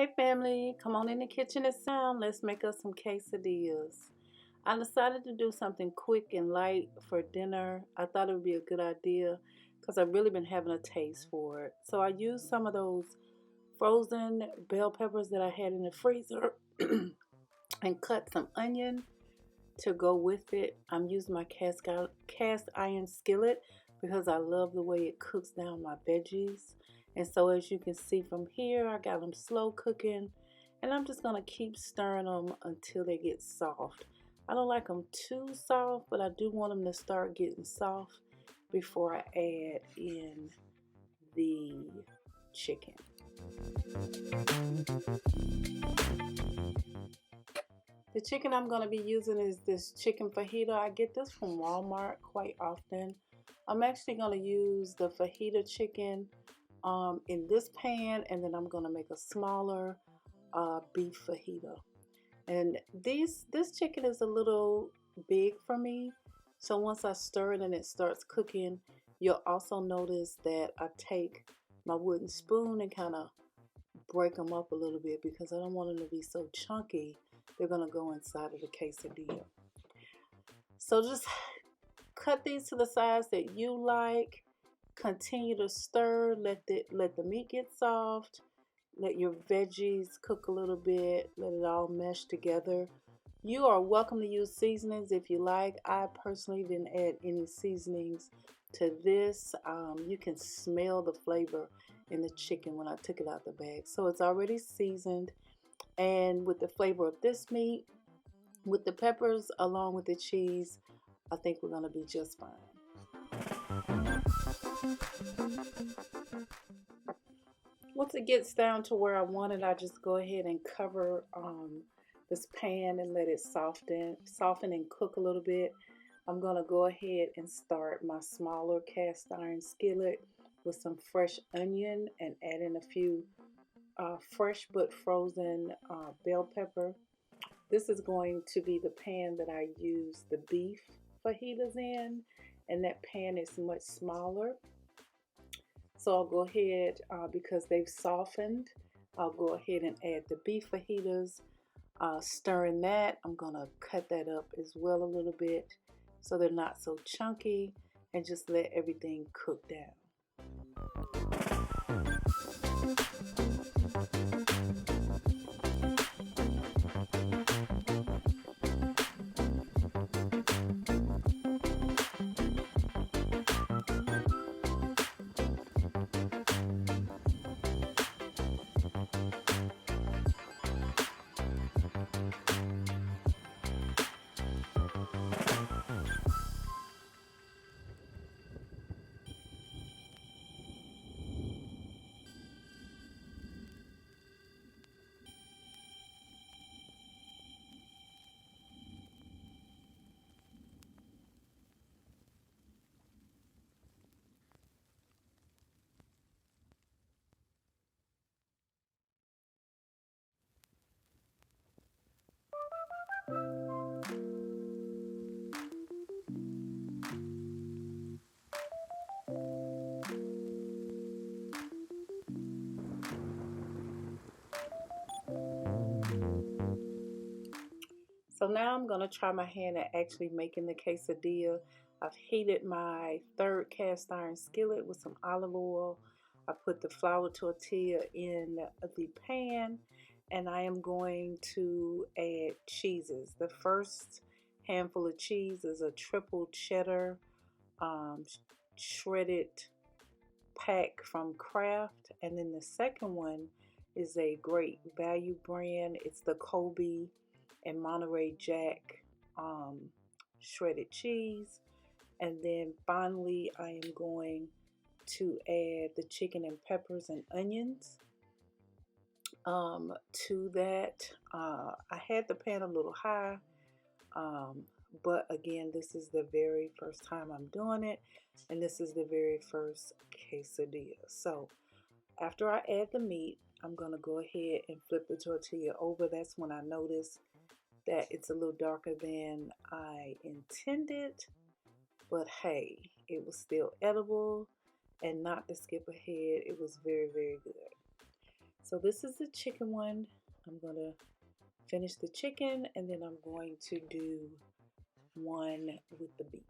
Hey family, come on in the kitchen and sound. Let's make us some quesadillas. I decided to do something quick and light for dinner. I thought it would be a good idea because I've really been having a taste for it. So I used some of those frozen bell peppers that I had in the freezer and cut some onion to go with it. I'm using my cast iron skillet because I love the way it cooks down my veggies. And so as you can see from here, I got them slow cooking, and I'm just going to keep stirring them until they get soft. I don't like them too soft, but I do want them to start getting soft before I add in the chicken. The chicken I'm going to be using is this chicken fajita. I get this from Walmart quite often. I'm actually going to use the fajita chicken in this pan, and then I'm going to make a smaller beef fajita. And this chicken is a little big for me, so once I stir it and it starts cooking, you'll also notice that I take my wooden spoon and kind of break them up a little bit because I don't want them to be so chunky. They're going to go inside of the quesadilla. So just cut these to the size that you like. Continue to stir. Let the meat get soft. Let your veggies cook a little bit. Let it all mesh together. You are welcome to use seasonings if you like. I personally didn't add any seasonings to this. You can smell the flavor in the chicken when I took it out the bag. So it's already seasoned. And with the flavor of this meat, with the peppers along with the cheese, I think we're going to be just fine. Once it gets down to where I want it, I just go ahead and cover this pan and let it soften and cook a little bit. I'm going to go ahead and start my smaller cast iron skillet with some fresh onion and add in a few fresh but frozen bell pepper. This is going to be the pan that I use the beef fajitas in, and that pan is much smaller. So I'll go ahead, because they've softened, I'll go ahead and add the beef fajitas, stirring that. I'm going to cut that up as well a little bit so they're not so chunky, and just let everything cook down. So now I'm going to try my hand at actually making the quesadilla. I've heated my third cast iron skillet with some olive oil. I put the flour tortilla in the pan, and I am going to add cheeses. The first handful of cheese is a triple cheddar shredded pack from Kraft, and then the second one is a great value brand. It's the Kobe and Monterey Jack shredded cheese. And then finally I am going to add the chicken and peppers and onions to that. I had the pan a little high, but again, this is the very first time I'm doing it, and this is the very first quesadilla. So after I add the meat, I'm going to go ahead and flip the tortilla over. That's when I notice that it's a little darker than I intended, but hey, it was still edible, and not to skip ahead, it was very, very good. So this is the chicken one. I'm going to finish the chicken and then I'm going to do one with the beef.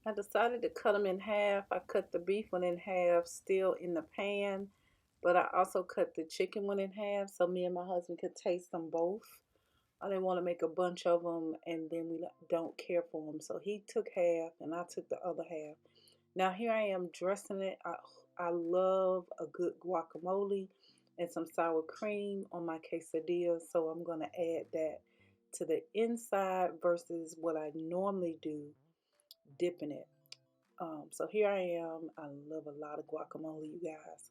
I decided to cut them in half. I cut the beef one in half still in the pan, but I also cut the chicken one in half so me and my husband could taste them both. I didn't want to make a bunch of them and then we don't care for them. So he took half and I took the other half. Now here I am dressing it. I love a good guacamole and some sour cream on my quesadilla. So I'm going to add that to the inside versus what I normally do, dipping it. So here I am. I love a lot of guacamole, you guys.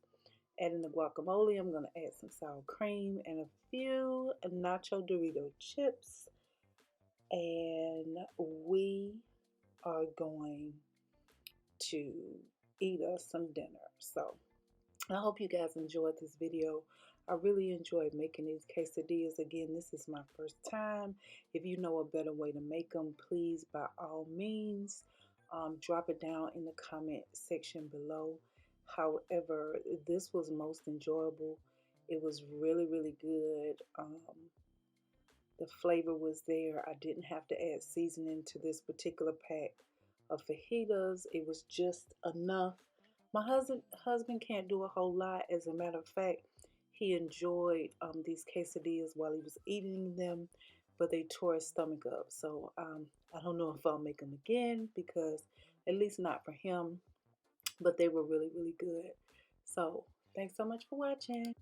Adding the guacamole, I'm going to add some sour cream and a few nacho Dorito chips. And we are going to eat us some dinner. So I hope you guys enjoyed this video. I really enjoyed making these quesadillas. Again, this is my first time. If you know a better way to make them, please, by all means, drop it down in the comment section below. However, this was most enjoyable. It was really, really good. The flavor was there. I didn't have to add seasoning to this particular pack of fajitas. It was just enough. My husband can't do a whole lot. As a matter of fact, he enjoyed these quesadillas while he was eating them, but they tore his stomach up. So I don't know if I'll make them again because at least not for him, but they were really, really good. So thanks so much for watching.